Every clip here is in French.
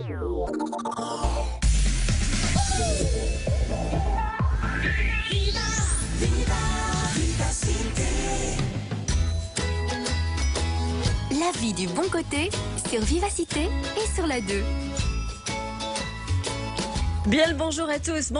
La vie du bon côté sur Vivacité et sur la 2. Bien le bonjour à tous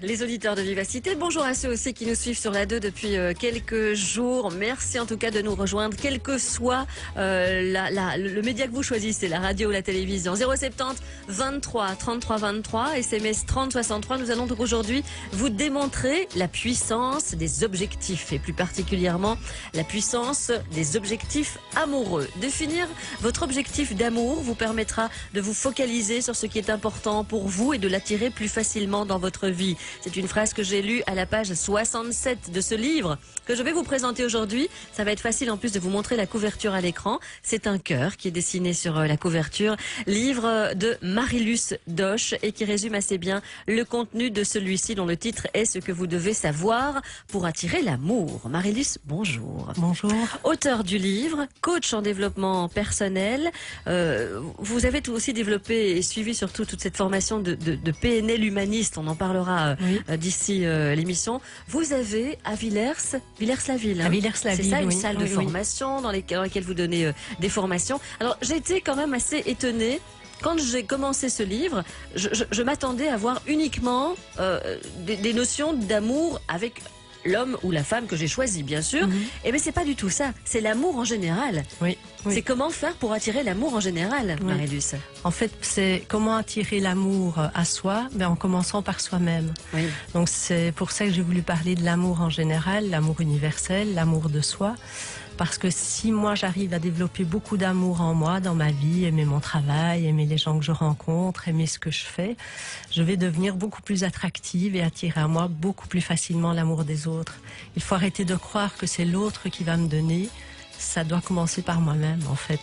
les auditeurs de Vivacité, bonjour à ceux aussi qui nous suivent sur la 2 depuis quelques jours. Merci en tout cas de nous rejoindre, quel que soit le média que vous choisissez, la radio ou la télévision. 070 23 33 23, SMS 30 63. Nous allons donc aujourd'hui vous démontrer la puissance des objectifs et plus particulièrement la puissance des objectifs amoureux. Définir votre objectif d'amour vous permettra de vous focaliser sur ce qui est important pour vous et de l'attirer plus facilement dans votre vie. C'est une phrase que j'ai lue à la page 67 de ce livre que je vais vous présenter aujourd'hui. Ça va être facile en plus de vous montrer la couverture à l'écran. C'est un cœur qui est dessiné sur la couverture. Livre de Marilus Dosch et qui résume assez bien le contenu de celui-ci dont le titre est Ce que vous devez savoir pour attirer l'amour. Marilus, bonjour. Bonjour. Auteur du livre, coach en développement personnel. Vous avez aussi développé et suivi surtout toute cette formation de PNL humaniste, on en parlera d'ici l'émission. Vous avez à Villers-la-Ville. À Villers-la-Ville, c'est ça, une oui. salle de formation dans laquelle vous donnez des formations. Alors j'ai été quand même assez étonnée. Quand j'ai commencé ce livre, je m'attendais à voir uniquement des notions d'amour avec l'homme ou la femme que j'ai choisi, bien sûr. Et bien c'est pas du tout ça. C'est l'amour en général. Oui. C'est comment faire pour attirer l'amour en général, Marilus. En fait, c'est comment attirer l'amour à soi, en commençant par soi-même. Oui. Donc c'est pour ça que j'ai voulu parler de l'amour en général, l'amour universel, l'amour de soi. Parce que si moi j'arrive à développer beaucoup d'amour en moi, dans ma vie, aimer mon travail, aimer les gens que je rencontre, aimer ce que je fais, je vais devenir beaucoup plus attractive et attirer à moi beaucoup plus facilement l'amour des autres. Il faut arrêter de croire que c'est l'autre qui va me donner. Ça doit commencer par moi-même, en fait.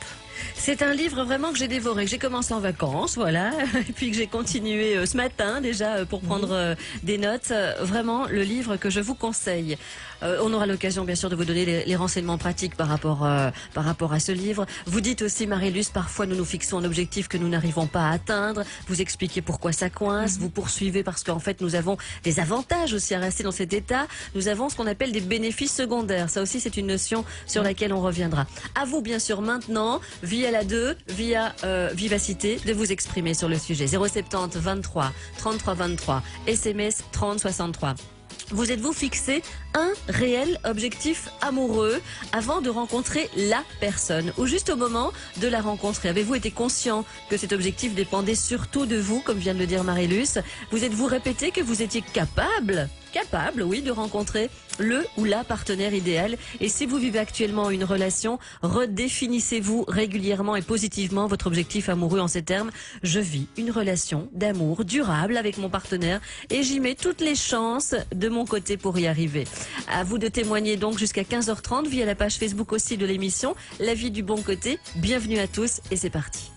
C'est un livre vraiment que j'ai dévoré, que j'ai commencé en vacances, voilà, et puis que j'ai continué ce matin déjà pour prendre des notes. Vraiment, le livre que je vous conseille. On aura l'occasion bien sûr de vous donner les renseignements pratiques par rapport à ce livre. Vous dites aussi, Marilus, parfois nous nous fixons un objectif que nous n'arrivons pas à atteindre. Vous expliquez pourquoi ça coince, vous poursuivez parce qu'en fait nous avons des avantages aussi à rester dans cet état. Nous avons ce qu'on appelle des bénéfices secondaires. Ça aussi c'est une notion sur laquelle on reviendra. À vous bien sûr maintenant, via la 2, via Vivacité, de vous exprimer sur le sujet. 070 23 33 23, SMS 30 63. Vous êtes-vous fixé un réel objectif amoureux avant de rencontrer la personne ou juste au moment de la rencontrer? Avez-vous été conscient que cet objectif dépendait surtout de vous, comme vient de le dire Marilus? Vous êtes-vous répété que vous étiez capable, oui, de rencontrer le ou la partenaire idéal? Et si vous vivez actuellement une relation, redéfinissez-vous régulièrement et positivement votre objectif amoureux en ces termes. Je vis une relation d'amour durable avec mon partenaire et j'y mets toutes les chances de mon côté pour y arriver. À vous de témoigner donc jusqu'à 15h30 via la page Facebook aussi de l'émission La vie du bon côté. Bienvenue à tous et c'est parti.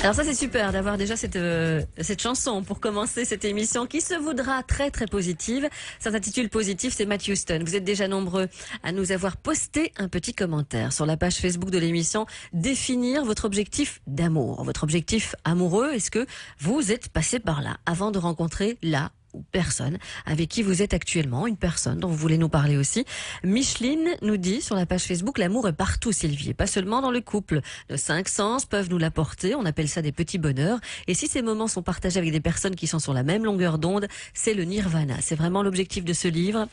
Alors ça c'est super d'avoir déjà cette chanson pour commencer cette émission qui se voudra très très positive. Ça s'intitule Positif, c'est Matt Houston. Vous êtes déjà nombreux à nous avoir posté un petit commentaire sur la page Facebook de l'émission. Définir votre objectif d'amour, votre objectif amoureux. Est-ce que vous êtes passé par là avant de rencontrer la personne avec qui vous êtes actuellement, une personne dont vous voulez nous parler aussi. Micheline nous dit sur la page Facebook, l'amour est partout, Sylvie, et pas seulement dans le couple. Nos 5 sens peuvent nous l'apporter, on appelle ça des petits bonheurs, et si ces moments sont partagés avec des personnes qui sont sur la même longueur d'onde, c'est le nirvana. C'est vraiment l'objectif de ce livre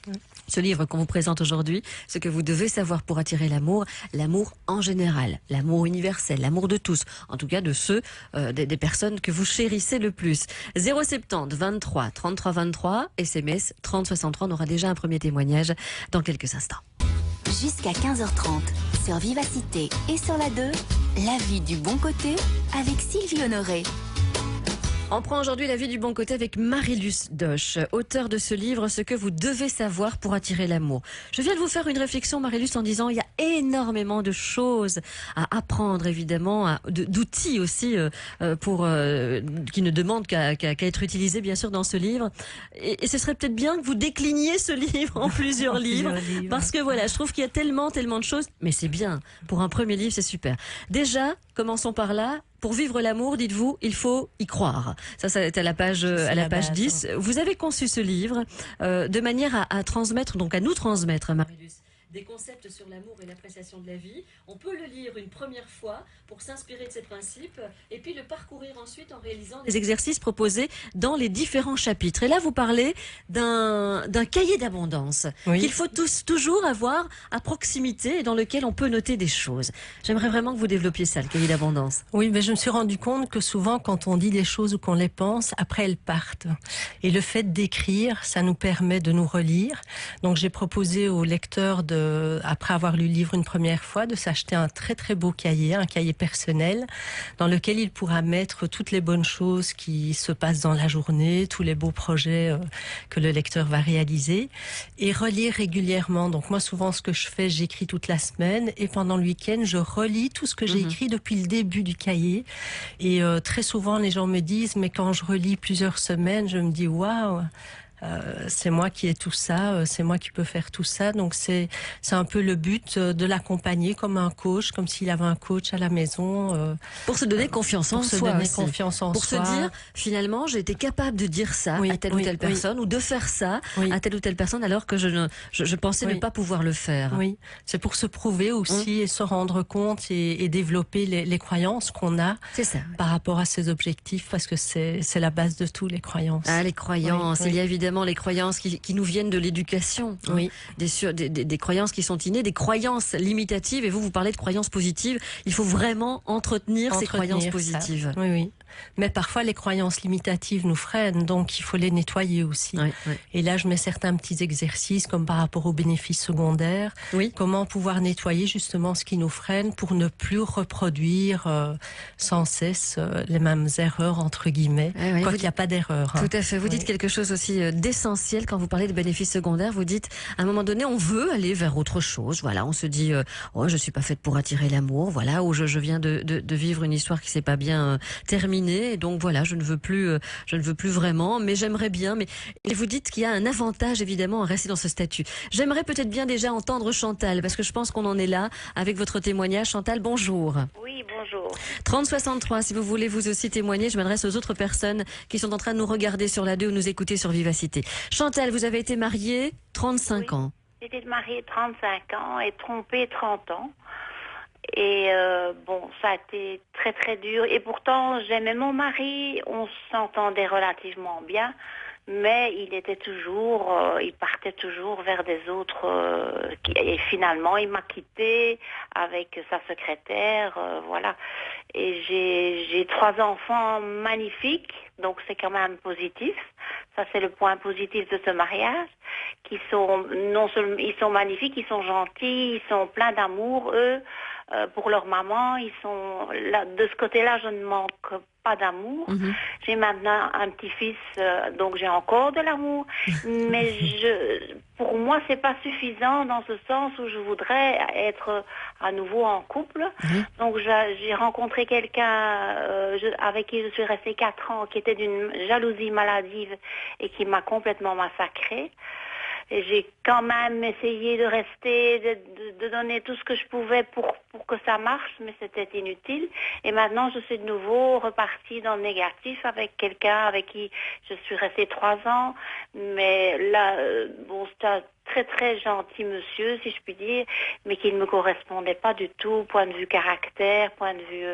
qu'on vous présente aujourd'hui, ce que vous devez savoir pour attirer l'amour en général, l'amour universel, l'amour de tous, en tout cas de ceux, des personnes que vous chérissez le plus. 070 23 33 23, SMS 30 63, on aura déjà un premier témoignage dans quelques instants. Jusqu'à 15h30 sur Vivacité et sur la 2, la vie du bon côté avec Sylvie Honoré. On prend aujourd'hui la vie du bon côté avec Marilus Dosch, auteur de ce livre, Ce que vous devez savoir pour attirer l'amour. Je viens de vous faire une réflexion, Marilus, en disant il y a énormément de choses à apprendre, évidemment, d'outils aussi qui ne demandent qu'à être utilisés, bien sûr, dans ce livre. Et ce serait peut-être bien que vous décliniez ce livre en plusieurs livres, parce que voilà, je trouve qu'il y a tellement de choses, mais c'est bien. Pour un premier livre, c'est super. Déjà, commençons par là. pour vivre l'amour, dites-vous, il faut y croire. Ça c'est à la page, base, 10. Vous avez conçu ce livre de manière à transmettre, donc à nous transmettre, Marie-Luce, des concepts sur l'amour et l'appréciation de la vie. On peut le lire une première fois pour s'inspirer de ces principes et puis le parcourir ensuite en réalisant les exercices proposés dans les différents chapitres. Et là, vous parlez d'un cahier d'abondance qu'il faut toujours avoir à proximité et dans lequel on peut noter des choses. J'aimerais vraiment que vous développiez ça, le cahier d'abondance. Oui, mais je me suis rendu compte que souvent, quand on dit des choses ou qu'on les pense, après elles partent. Et le fait d'écrire, ça nous permet de nous relire. Donc j'ai proposé aux lecteurs après avoir lu le livre une première fois, de s'acheter un très très beau cahier, un cahier personnel, dans lequel il pourra mettre toutes les bonnes choses qui se passent dans la journée, tous les beaux projets que le lecteur va réaliser, et relire régulièrement. Donc moi, souvent, ce que je fais, j'écris toute la semaine, et pendant le week-end, je relis tout ce que j'ai écrit depuis le début du cahier. Et très souvent, les gens me disent, mais quand je relis plusieurs semaines, je me dis, waouh, c'est moi qui ai tout ça, c'est moi qui peux faire tout ça. Donc c'est un peu le but de l'accompagner comme un coach, comme s'il avait un coach à la maison. Pour se donner confiance en soi. Pour se dire, finalement, j'ai été capable de dire ça à telle ou telle personne, ou de faire ça à telle ou telle personne, alors que je pensais ne pas pouvoir le faire. Oui, c'est pour se prouver aussi et se rendre compte et développer les croyances qu'on a par rapport à ses objectifs, parce que c'est la base de tout, les croyances. Ah, les croyances. Il y a évidemment les croyances qui nous viennent de l'éducation, des croyances qui sont innées, des croyances limitatives, et vous parlez de croyances positives. Il faut vraiment entretenir ces croyances positives. Oui, oui. Mais parfois, les croyances limitatives nous freinent, donc il faut les nettoyer aussi. Et là, je mets certains petits exercices, comme par rapport aux bénéfices secondaires. Comment pouvoir nettoyer justement ce qui nous freine pour ne plus reproduire sans cesse les mêmes erreurs, entre guillemets. Quoi qu'il n'y a pas d'erreur. Tout à fait. Vous dites quelque chose aussi d'essentiel quand vous parlez de bénéfices secondaires. Vous dites, à un moment donné, on veut aller vers autre chose. Voilà, on se dit, oh, je suis pas faite pour attirer l'amour. Voilà, ou je viens de vivre une histoire qui s'est pas bien terminée. Et donc voilà, je ne veux plus vraiment, mais j'aimerais bien. Et vous dites qu'il y a un avantage évidemment à rester dans ce statut. J'aimerais peut-être bien déjà entendre Chantal, parce que je pense qu'on en est là avec votre témoignage. Chantal, bonjour. Oui, bonjour. 3063, si vous voulez vous aussi témoigner, je m'adresse aux autres personnes qui sont en train de nous regarder sur la 2 ou nous écouter sur Vivacité. Chantal, vous avez été mariée 35 ans. J'étais mariée 35 ans et trompée 30 ans. Et bon, ça a été très très dur. Et pourtant, j'aimais mon mari, on s'entendait relativement bien, mais il était toujours, il partait toujours vers des autres. Et finalement, il m'a quittée avec sa secrétaire, voilà. Et j'ai 3 enfants magnifiques, donc c'est quand même positif. Ça, c'est le point positif de ce mariage, qui sont non seulement, ils sont magnifiques, ils sont gentils, ils sont pleins d'amour, eux. Pour leur maman, ils sont là, de ce côté-là, je ne manque pas d'amour. J'ai maintenant un petit-fils, donc j'ai encore de l'amour, mais pour moi, c'est pas suffisant dans ce sens où je voudrais être à nouveau en couple. Donc j'ai rencontré quelqu'un avec qui je suis restée 4 ans, qui était d'une jalousie maladive et qui m'a complètement massacrée. Et j'ai quand même essayé de rester, de donner tout ce que je pouvais pour que ça marche, mais c'était inutile. Et maintenant, je suis de nouveau repartie dans le négatif avec quelqu'un avec qui je suis restée 3 ans. Mais là, bon, c'était un très très gentil monsieur, si je puis dire, mais qui ne me correspondait pas du tout, point de vue caractère, point de vue...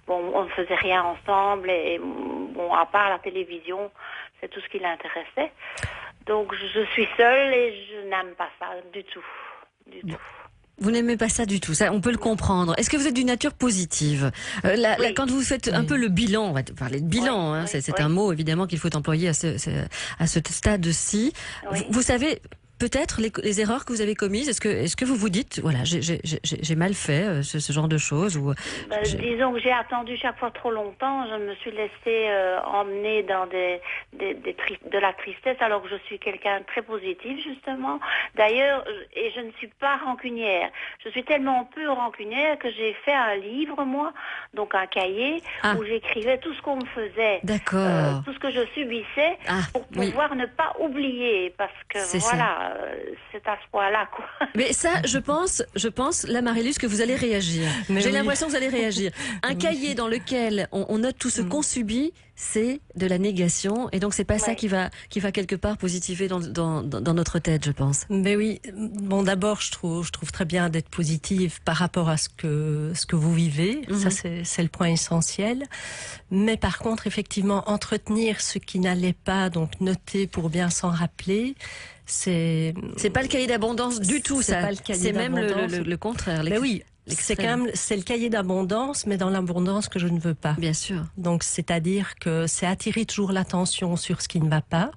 bon, on ne faisait rien ensemble, et bon, à part la télévision, c'est tout ce qui l'intéressait. Donc je suis seule et je n'aime pas ça du tout. Vous n'aimez pas ça du tout, ça on peut le comprendre. Est-ce que vous êtes d'une nature positive? Là, quand vous faites un peu le bilan, on va parler de bilan, c'est un mot évidemment qu'il faut employer à ce stade-ci. Vous savez peut-être les erreurs que vous avez commises. Est-ce que vous vous dites, voilà, j'ai mal fait ce genre de choses ou disons que j'ai attendu chaque fois trop longtemps. Je me suis laissée emmener dans de la tristesse, alors que je suis quelqu'un de très positif justement. D'ailleurs, et je ne suis pas rancunière. Je suis tellement peu rancunière que j'ai fait un livre, moi, donc un cahier où j'écrivais tout ce qu'on me faisait, tout ce que je subissais, pour pouvoir ne pas oublier, parce que voilà. c'est à ce point-là, quoi. Mais ça, je pense, là, Marie-Luce, que vous allez réagir. J'ai l'impression que vous allez réagir. Un cahier dans lequel on note tout ce qu'on subit, c'est de la négation. Et donc, c'est pas ça qui va quelque part positiver dans notre tête, je pense. Mais oui. Bon, d'abord, je trouve très bien d'être positive par rapport à ce que vous vivez. Ça, c'est le point essentiel. Mais par contre, effectivement, entretenir ce qui n'allait pas, donc noter pour bien s'en rappeler, c'est pas le cahier d'abondance du tout, ça. C'est même le contraire. Mais oui. C'est le cahier d'abondance, mais dans l'abondance que je ne veux pas. Bien sûr. Donc, c'est-à-dire que c'est attirer toujours l'attention sur ce qui ne va pas.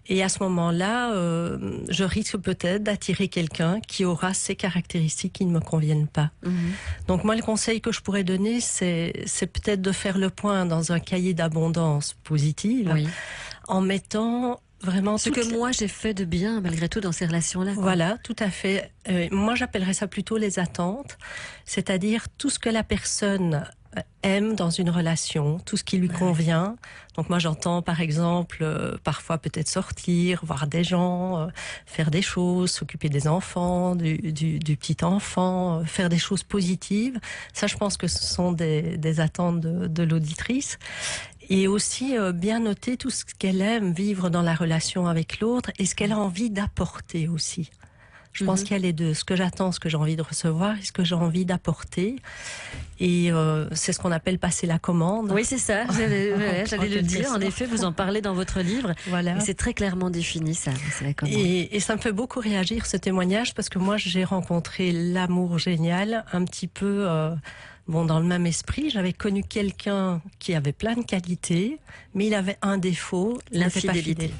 Et à ce moment-là, je risque peut-être d'attirer quelqu'un qui aura ces caractéristiques qui ne me conviennent pas. Donc moi, le conseil que je pourrais donner, c'est peut-être de faire le point dans un cahier d'abondance positive, en mettant vraiment ce que moi j'ai fait de bien malgré tout dans ces relations-là. Voilà, tout à fait. Moi, j'appellerais ça plutôt les attentes, c'est-à-dire tout ce que la personne aime dans une relation, tout ce qui lui convient. Donc moi j'entends par exemple parfois peut-être sortir, voir des gens, faire des choses, s'occuper des enfants, du petit enfant, faire des choses positives. Ça, je pense que ce sont des attentes de l'auditrice. Et aussi bien noter tout ce qu'elle aime vivre dans la relation avec l'autre et ce qu'elle a envie d'apporter aussi. Je pense qu'il y a les deux, ce que j'attends, ce que j'ai envie de recevoir et ce que j'ai envie d'apporter. Et c'est ce qu'on appelle passer la commande. Oui, c'est ça, j'allais le dire. En effet, vous en parlez dans votre livre. Voilà. Et c'est très clairement défini, ça, c'est la commande. Et ça me fait beaucoup réagir, ce témoignage, parce que moi, j'ai rencontré l'amour génial, un petit peu... dans le même esprit, j'avais connu quelqu'un qui avait plein de qualités, mais il avait un défaut, l'infidélité.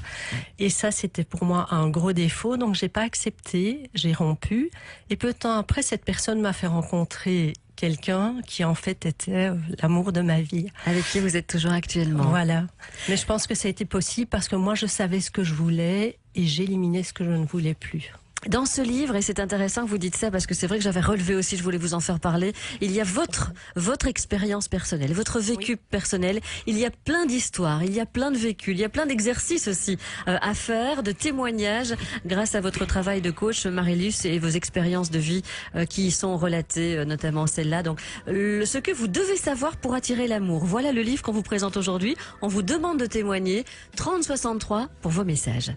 Et ça, c'était pour moi un gros défaut, donc j'ai pas accepté, j'ai rompu. Et peu de temps après, cette personne m'a fait rencontrer quelqu'un qui en fait était l'amour de ma vie. Avec qui vous êtes toujours actuellement. Voilà. Mais je pense que ça a été possible parce que moi, je savais ce que je voulais et j'éliminais ce que je ne voulais plus. Dans ce livre, et c'est intéressant que vous dites ça parce que c'est vrai que j'avais relevé aussi, je voulais vous en faire parler, il y a votre expérience personnelle, votre vécu personnel, il y a plein d'histoires, il y a plein de vécus, il y a plein d'exercices aussi à faire, de témoignages grâce à votre travail de coach, Marie-Luce, et vos expériences de vie qui y sont relatées, notamment celle-là. Donc, ce que vous devez savoir pour attirer l'amour. Voilà le livre qu'on vous présente aujourd'hui. On vous demande de témoigner. 3063 pour vos messages.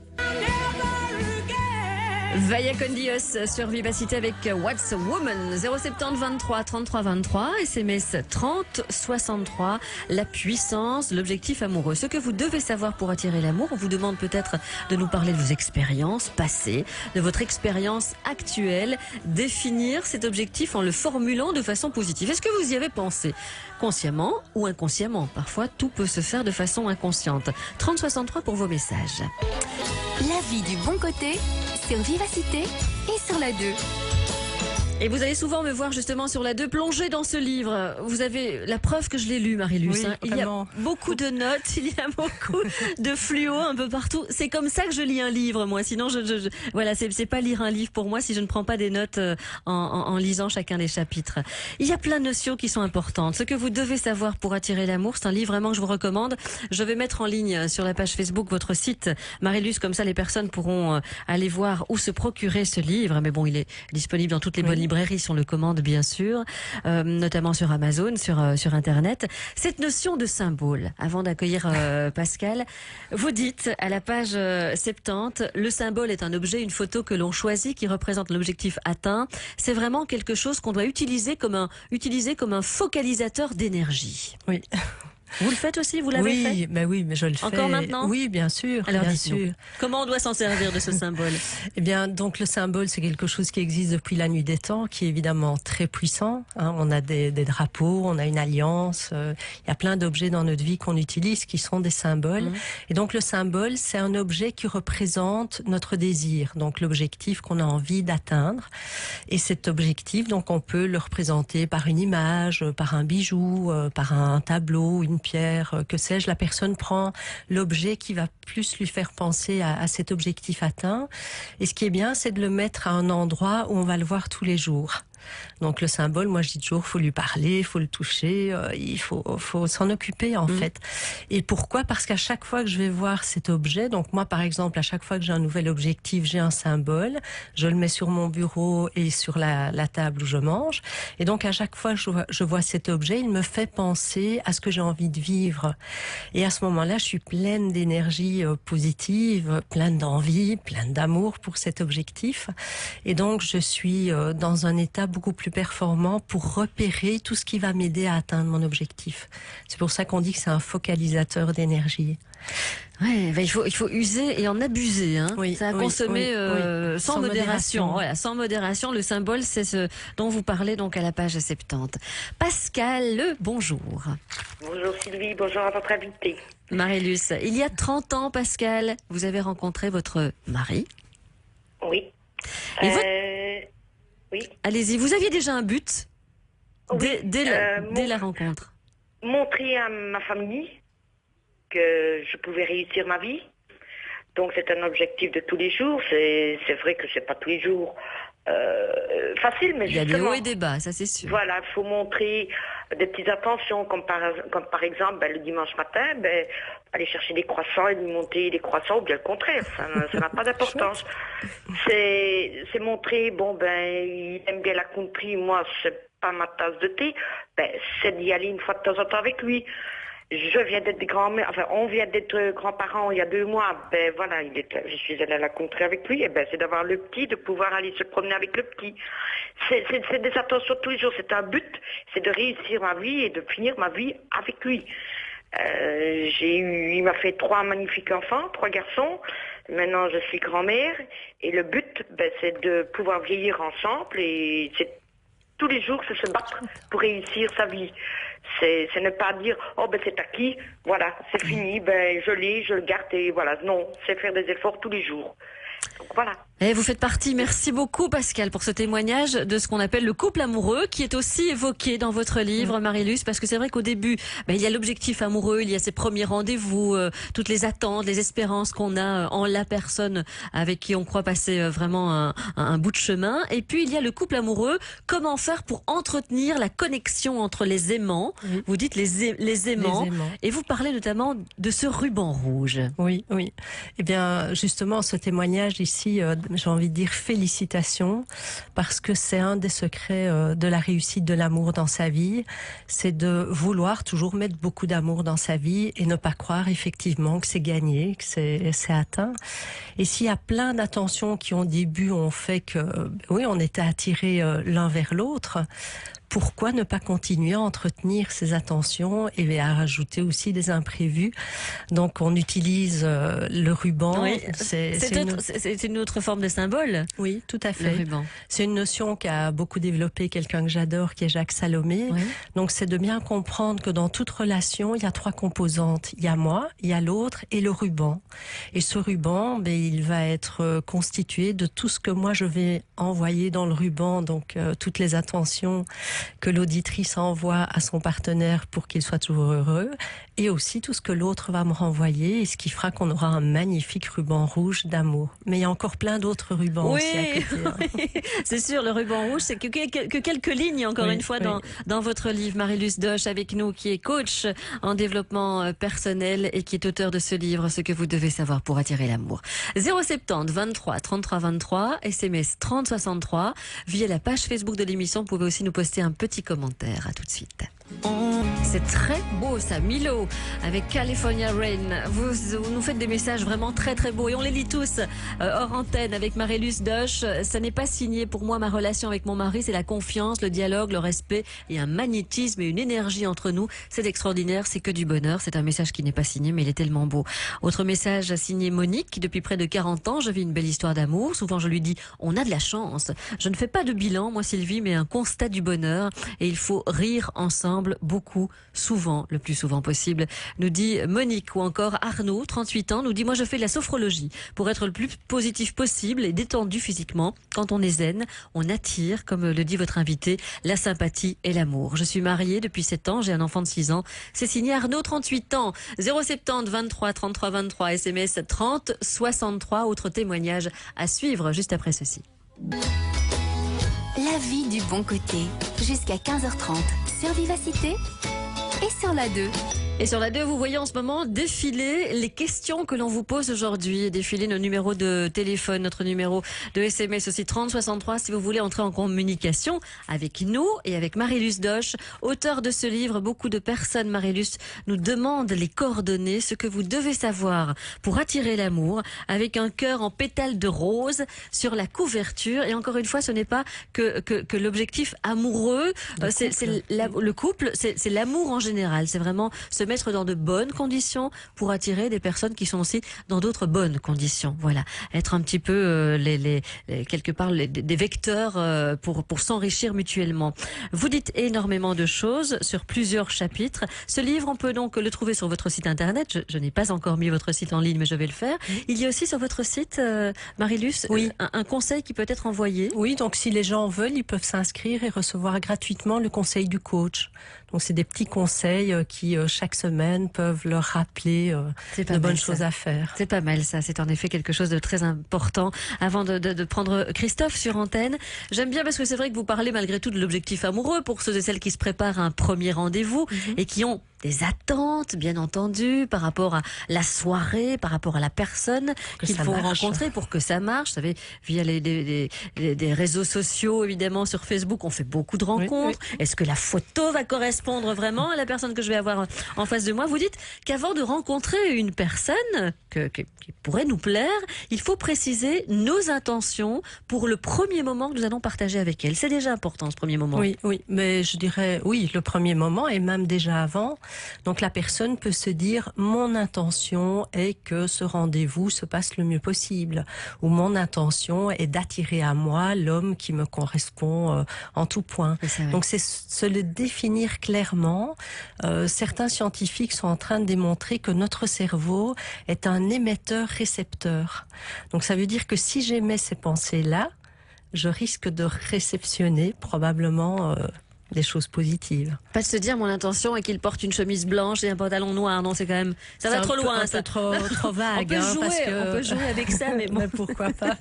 Vaya con Dios sur Vivacité avec What's a Woman, 070 23 33 23, SMS 30 63, la puissance, l'objectif amoureux. Ce que vous devez savoir pour attirer l'amour, on vous demande peut-être de nous parler de vos expériences passées, de votre expérience actuelle, définir cet objectif en le formulant de façon positive. Est-ce que vous y avez pensé ? Consciemment ou inconsciemment. Parfois, tout peut se faire de façon inconsciente. 30 63 pour vos messages. La vie du bon côté sur Vivacité et sur la 2. Et vous allez souvent me voir justement sur la 2 plonger dans ce livre. Vous avez la preuve que je l'ai lu, Marie-Luce. Oui, il y a beaucoup de notes, il y a beaucoup de fluo un peu partout. C'est comme ça que je lis un livre, moi. Sinon, voilà, c'est pas lire un livre pour moi si je ne prends pas des notes en lisant chacun des chapitres. Il y a plein de notions qui sont importantes. Ce que vous devez savoir pour attirer l'amour, c'est un livre vraiment que je vous recommande. Je vais mettre en ligne sur la page Facebook votre site, Marie-Luce, comme ça les personnes pourront aller voir où se procurer ce livre. Mais bon, il est disponible dans toutes les bonnes librairies si on le commande, bien sûr, notamment sur Amazon, sur Internet. Cette notion de symbole, avant d'accueillir Pascal, vous dites à la page 70, le symbole est un objet, une photo que l'on choisit qui représente l'objectif atteint. C'est vraiment quelque chose qu'on doit utiliser comme un focalisateur d'énergie. Oui. Vous le faites aussi, vous l'avez fait ? Oui, mais je le fais. Encore maintenant ? Oui, bien sûr. Alors, bien dites-nous, sûr. comment on doit s'en servir de ce symbole ? Eh bien, donc le symbole, c'est quelque chose qui existe depuis la nuit des temps, qui est évidemment très puissant. On a des drapeaux, on a une alliance. Il y a plein d'objets dans notre vie qu'on utilise qui sont des symboles. Et donc le symbole, c'est un objet qui représente notre désir, donc l'objectif qu'on a envie d'atteindre. Et cet objectif, donc on peut le représenter par une image, par un bijou, par un tableau, une pierre, que sais-je. La personne prend l'objet qui va plus lui faire penser à cet objectif atteint. Et ce qui est bien, c'est de le mettre à un endroit où on va le voir tous les jours. Donc le symbole, moi je dis toujours, faut lui parler, faut le toucher, il faut s'en occuper en fait. Et pourquoi? Parce qu'à chaque fois que je vais voir cet objet, donc moi par exemple, à chaque fois que j'ai un nouvel objectif, j'ai un symbole, je le mets sur mon bureau et sur la table où je mange. Et donc à chaque fois que je vois cet objet, il me fait penser à ce que j'ai envie de vivre. Et à ce moment-là, je suis pleine d'énergie positive, pleine d'envie, pleine d'amour pour cet objectif. Et donc, je suis dans un état beaucoup plus performant pour repérer tout ce qui va m'aider à atteindre mon objectif. C'est pour ça qu'on dit que c'est un focalisateur d'énergie. Ouais, il faut user et en abuser, hein. Oui, ça a oui, consommé oui. sans modération. Voilà, sans modération. Le symbole, c'est ce dont vous parlez donc à la page 70. Pascal, bonjour. Bonjour Sylvie, bonjour à votre invité. Marie-Luce, il y a 30 ans, Pascal, vous avez rencontré votre mari. Oui. Et Oui. Allez-y, vous aviez déjà un but Oui. dès la rencontre. Montrer à ma famille que je pouvais réussir ma vie. Donc c'est un objectif de tous les jours. C'est vrai que c'est pas tous les jours facile, mais Il y a justement, des hauts et des bas, ça c'est sûr. voilà, il faut montrer des petites attentions, comme par exemple le dimanche matin, aller chercher des croissants et lui monter des croissants, ou bien le contraire, ça n'a pas d'importance. C'est montrer, il aime bien la country, moi c'est pas ma tasse de thé, c'est d'y aller une fois de temps en temps avec lui. Je viens d'être on vient d'être grands-parents il y a 2 mois. Je suis allée à la country avec lui. C'est d'avoir le petit, de pouvoir aller se promener avec le petit. C'est des attentions tous les jours. C'est un but, c'est de réussir ma vie et de finir ma vie avec lui. Il m'a fait 3 magnifiques enfants, 3 garçons. Maintenant, je suis grand-mère. Et le but, c'est de pouvoir vieillir ensemble. Et c'est tous les jours, c'est se battre pour réussir sa vie. C'est ne pas dire c'est acquis, voilà, c'est fini, je le garde et voilà. Non, c'est faire des efforts tous les jours. Donc voilà. Et vous faites partie, merci beaucoup Pascal pour ce témoignage de ce qu'on appelle le couple amoureux qui est aussi évoqué dans votre livre Marie-Luce, parce que c'est vrai qu'au début il y a l'objectif amoureux, il y a ces premiers rendez-vous, toutes les attentes, les espérances qu'on a en la personne avec qui on croit passer vraiment un bout de chemin, et puis il y a le couple amoureux, comment faire pour entretenir la connexion entre les aimants, vous dites les aimants, et vous parlez notamment de ce ruban rouge. Oui. Eh bien justement ce témoignage ici, j'ai envie de dire félicitations, parce que c'est un des secrets de la réussite de l'amour dans sa vie, c'est de vouloir toujours mettre beaucoup d'amour dans sa vie et ne pas croire effectivement que c'est gagné, que c'est atteint. Et s'il y a plein d'attentions qui au début ont fait que, on était attirés l'un vers l'autre, pourquoi ne pas continuer à entretenir ces attentions et à rajouter aussi des imprévus? Donc on utilise le ruban. Oui, c'est une autre forme de symbole. Oui, tout à fait. Le ruban. C'est une notion qu'a beaucoup développé quelqu'un que j'adore, qui est Jacques Salomé. Oui. Donc c'est de bien comprendre que dans toute relation, il y a 3 composantes. Il y a moi, il y a l'autre et le ruban. Et ce ruban, il va être constitué de tout ce que moi je vais envoyer dans le ruban, donc toutes les attentions que l'auditrice envoie à son partenaire pour qu'il soit toujours heureux, et aussi tout ce que l'autre va me renvoyer, et ce qui fera qu'on aura un magnifique ruban rouge d'amour. Mais il y a encore plein d'autres rubans aussi à côté. Oui, c'est sûr, le ruban rouge, c'est que quelques lignes, encore une fois, dans votre livre. Marie-Luce Doche avec nous, qui est coach en développement personnel et qui est auteur de ce livre, Ce que vous devez savoir pour attirer l'amour. 070 23 33 23, SMS 30 63. Via la page Facebook de l'émission, vous pouvez aussi nous poster un petit commentaire. À tout de suite. C'est très beau ça, Milo avec California Rain. Vous nous faites des messages vraiment très très beaux et on les lit tous hors antenne avec Marie-Luce Doche. Ça n'est pas signé pour moi, ma relation avec mon mari, c'est la confiance, le dialogue, le respect et un magnétisme et une énergie entre nous. C'est extraordinaire, c'est que du bonheur. C'est un message qui n'est pas signé mais il est tellement beau. Autre message signé Monique qui depuis près de 40 ans, je vis une belle histoire d'amour. Souvent je lui dis, on a de la chance. Je ne fais pas de bilan moi Sylvie, mais un constat du bonheur et il faut rire ensemble beaucoup, souvent, le plus souvent possible, nous dit Monique. Ou encore Arnaud, 38 ans, nous dit, moi je fais de la sophrologie pour être le plus positif possible et détendu physiquement. Quand on est zen, on attire, comme le dit votre invité, la sympathie et l'amour. Je suis mariée depuis 7 ans, j'ai un enfant de 6 ans. C'est signé Arnaud, 38 ans. 070 23 33 23, SMS 30 63. Autre témoignage à suivre juste après ceci. La vie du bon côté. Jusqu'à 15h30 sur Vivacité et sur la 2. Et sur la 2, vous voyez en ce moment défiler les questions que l'on vous pose aujourd'hui. Défiler nos numéros de téléphone, notre numéro de SMS aussi 3063 si vous voulez entrer en communication avec nous et avec Marie-Luce Doche, auteure de ce livre. Beaucoup de personnes, Marie-Luce, nous demandent les coordonnées, ce que vous devez savoir pour attirer l'amour, avec un cœur en pétales de rose sur la couverture. Et encore une fois, ce n'est pas que l'objectif amoureux, le couple, c'est l'amour en général. C'est vraiment se mettre dans de bonnes conditions pour attirer des personnes qui sont aussi dans d'autres bonnes conditions. Voilà, être un petit peu quelque part des vecteurs pour s'enrichir mutuellement. Vous dites énormément de choses sur plusieurs chapitres. Ce livre, on peut donc le trouver sur votre site internet. Je n'ai pas encore mis votre site en ligne, mais je vais le faire. Il y a aussi sur votre site, Marie-Luce, un conseil qui peut être envoyé. Oui, donc si les gens veulent, ils peuvent s'inscrire et recevoir gratuitement le conseil du coach. Donc c'est des petits conseils qui chaque semaine peuvent leur rappeler de bonnes choses à faire. C'est pas mal ça, c'est en effet quelque chose de très important. Avant de prendre Christophe sur antenne, j'aime bien parce que c'est vrai que vous parlez malgré tout de l'objectif amoureux pour ceux et celles qui se préparent à un premier rendez-vous et qui ont des attentes, bien entendu, par rapport à la soirée, par rapport à la personne qu'il faut rencontrer pour que ça marche. Vous savez, via des réseaux sociaux, évidemment, sur Facebook, on fait beaucoup de rencontres. Oui. Est-ce que la photo va correspondre vraiment à la personne que je vais avoir en face de moi? Vous dites qu'avant de rencontrer une personne qui pourrait nous plaire, il faut préciser nos intentions pour le premier moment que nous allons partager avec elle. C'est déjà important, ce premier moment. Oui, mais je dirais, oui, le premier moment, et même déjà avant. Donc la personne peut se dire, mon intention est que ce rendez-vous se passe le mieux possible, ou mon intention est d'attirer à moi l'homme qui me correspond en tout point. Donc c'est se le définir clairement. Certains scientifiques sont en train de démontrer que notre cerveau est un émetteur-récepteur. Donc ça veut dire que si j'émets ces pensées-là, je risque de réceptionner probablement des choses positives. Pas de se dire mon intention est qu'il porte une chemise blanche et un pantalon noir. Non, c'est quand même ça va trop loin, ça trop vague. On peut jouer avec ça, mais bon. Mais pourquoi pas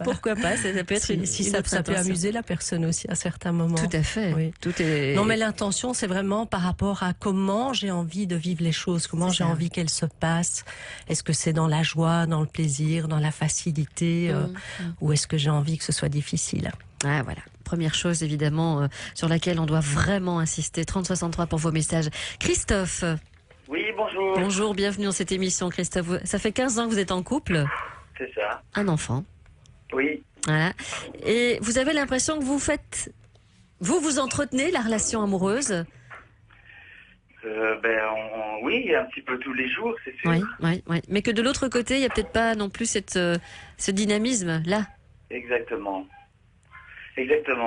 Pourquoi pas, ça peut être si ça peut amuser la personne aussi à certains moments. Tout à fait. Oui. Non, mais l'intention, c'est vraiment par rapport à comment j'ai envie de vivre les choses, comment j'ai envie qu'elles se passent. Est-ce que c'est dans la joie, dans le plaisir, dans la facilité, ou est-ce que j'ai envie que ce soit difficile? Ah, voilà. Première chose, évidemment, sur laquelle on doit vraiment insister. 3063 pour vos messages. Christophe. Oui, bonjour. Bonjour, bienvenue dans cette émission, Christophe. Ça fait 15 ans que vous êtes en couple? C'est ça. Un enfant. Oui. Voilà. Et vous avez l'impression que vous entretenez la relation amoureuse? Oui, un petit peu tous les jours, c'est sûr. Oui. Mais que de l'autre côté, il n'y a peut-être pas non plus ce dynamisme-là. Exactement.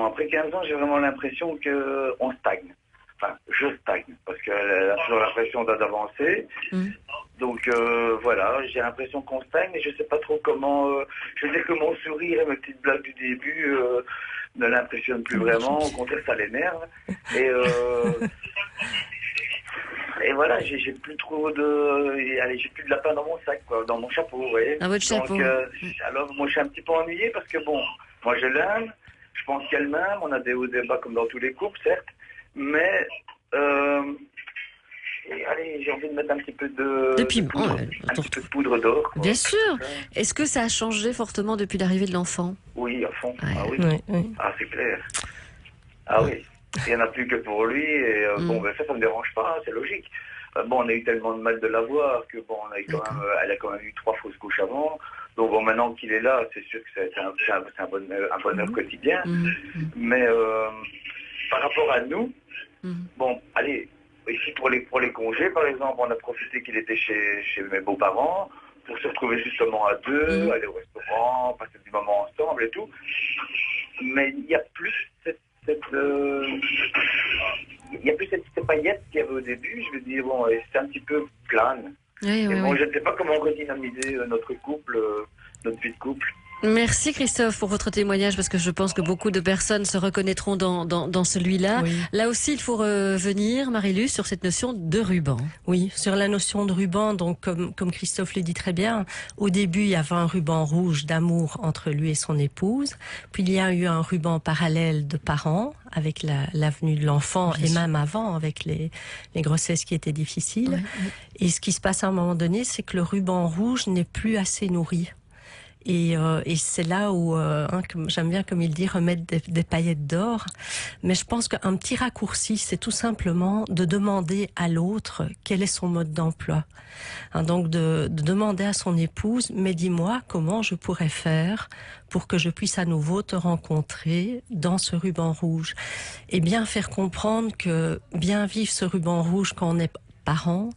Après 15 ans, j'ai vraiment l'impression qu'on stagne. Enfin, je stagne, parce qu'elle a toujours l'impression d'avancer. Donc voilà, j'ai l'impression qu'on stagne, et je sais pas trop comment... je veux dire que mon sourire et mes petites blagues du début ne l'impressionnent plus vraiment, au contraire, ça l'énerve. Et voilà, j'ai plus trop j'ai plus de lapin dans mon sac, quoi, dans mon chapeau, vous voyez. Dans votre chapeau. Alors, moi, je suis un petit peu ennuyé parce que bon, moi, je l'aime, je pense qu'elle m'aime, on a des hauts débats comme dans tous les couples, certes, mais j'ai envie de mettre un petit peu de piment, un petit peu de poudre d'or. Bien sûr. Est-ce que ça a changé fortement depuis l'arrivée de l'enfant? Oui, à fond. Ouais. Ah oui. Ah, c'est clair. Ah oui. Il n'y en a plus que pour lui, et ça me dérange pas, c'est logique. On a eu tellement de mal de l'avoir que elle a quand même eu 3 fausses couches avant. Donc maintenant qu'il est là, c'est sûr que c'est un bonheur quotidien. Mais par rapport à nous, ici pour les congés, par exemple, on a profité qu'il était chez mes beaux-parents pour se retrouver justement à deux, aller au restaurant, passer du moment ensemble et tout. Mais il n'y a plus cette petite paillette qu'il y avait au début. Je veux dire, c'est un petit peu plane. Je ne sais pas comment redynamiser notre couple, notre vie de couple. Merci Christophe pour votre témoignage parce que je pense que beaucoup de personnes se reconnaîtront dans celui-là. Oui. Là aussi, il faut revenir, Marie-Luce, sur cette notion de ruban. Oui, sur la notion de ruban, donc comme Christophe le dit très bien, au début il y avait un ruban rouge d'amour entre lui et son épouse, puis il y a eu un ruban parallèle de parents avec la venue de l'enfant et même avant avec les grossesses qui étaient difficiles. Oui, oui. Et ce qui se passe à un moment donné, c'est que le ruban rouge n'est plus assez nourri. Et c'est là où, j'aime bien, comme il dit, remettre des paillettes d'or. Mais je pense qu'un petit raccourci, c'est tout simplement de demander à l'autre quel est son mode d'emploi. Donc de demander à son épouse, mais dis-moi comment je pourrais faire pour que je puisse à nouveau te rencontrer dans ce ruban rouge. Et bien faire comprendre que bien vivre ce ruban rouge quand on est parent,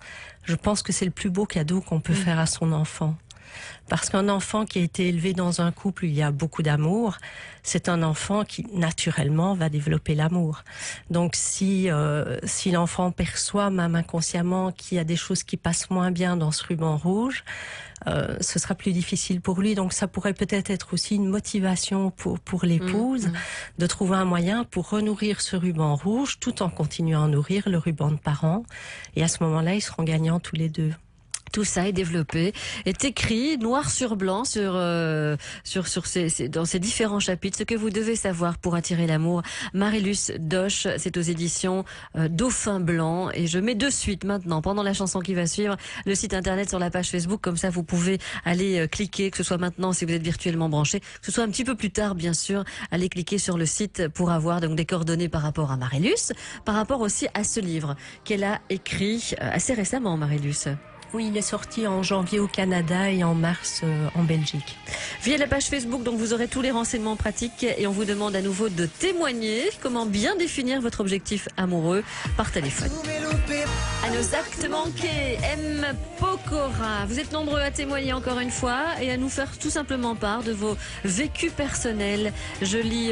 je pense que c'est le plus beau cadeau qu'on peut faire à son enfant. Parce qu'un enfant qui a été élevé dans un couple où il y a beaucoup d'amour, c'est un enfant qui naturellement va développer l'amour. Donc si l'enfant perçoit même inconsciemment qu'il y a des choses qui passent moins bien dans ce ruban rouge, ce sera plus difficile pour lui. Donc ça pourrait peut-être être aussi une motivation pour l'épouse de trouver un moyen pour renourrir ce ruban rouge tout en continuant à nourrir le ruban de parents. Et à ce moment-là, ils seront gagnants tous les deux. Tout ça est développé, est écrit noir sur blanc dans ces différents chapitres, ce que vous devez savoir pour attirer l'amour. Marie-Luce Doche, c'est aux éditions Dauphin Blanc. Et je mets de suite maintenant, pendant la chanson qui va suivre, le site internet sur la page Facebook. Comme ça, vous pouvez aller cliquer, que ce soit maintenant si vous êtes virtuellement branché, que ce soit un petit peu plus tard, bien sûr, allez cliquer sur le site pour avoir donc des coordonnées par rapport à Marie-Luce, par rapport aussi à ce livre qu'elle a écrit assez récemment, Marie-Luce. Oui, il est sorti en janvier au Canada et en mars en Belgique. Via la page Facebook, donc vous aurez tous les renseignements pratiques et on vous demande à nouveau de témoigner comment bien définir votre objectif amoureux par téléphone. À nos actes manqués, M. Pokora. Vous êtes nombreux à témoigner encore une fois et à nous faire tout simplement part de vos vécus personnels. Je lis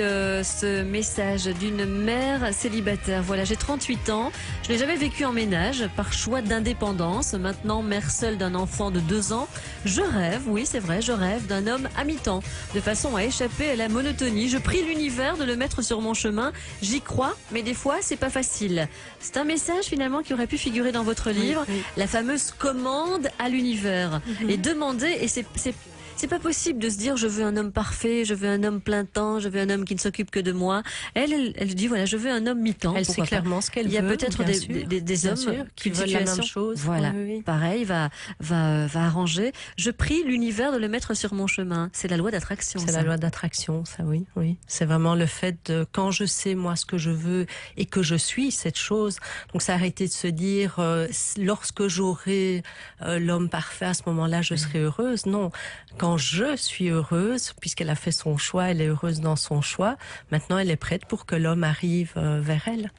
ce message d'une mère célibataire. Voilà, j'ai 38 ans. Je n'ai jamais vécu en ménage par choix d'indépendance. Maintenant, mère seule d'un enfant de 2 ans, je rêve, oui c'est vrai, je rêve d'un homme à mi-temps, de façon à échapper à la monotonie. Je prie l'univers de le mettre sur mon chemin, j'y crois, mais des fois c'est pas facile. C'est un message finalement qui aurait pu figurer dans votre livre, oui. La fameuse commande à l'univers. Et demander, et c'est pas possible de se dire je veux un homme parfait, je veux un homme plein temps, je veux un homme qui ne s'occupe que de moi. Elle dit voilà, je veux un homme mi-temps. Elle sait clairement ce qu'elle veut. Il y a peut-être des hommes qui veulent la même chose. Voilà, oui. Pareil, va arranger. Je prie l'univers de le mettre sur mon chemin. C'est la loi d'attraction. C'est la loi d'attraction, ça oui. C'est vraiment le fait de quand je sais moi ce que je veux et que je suis cette chose. Donc c'est arrêter de se dire lorsque j'aurai l'homme parfait à ce moment-là je serai heureuse. Non. Quand je suis heureuse, puisqu'elle a fait son choix, elle est heureuse dans son choix, maintenant elle est prête pour que l'homme arrive vers elle.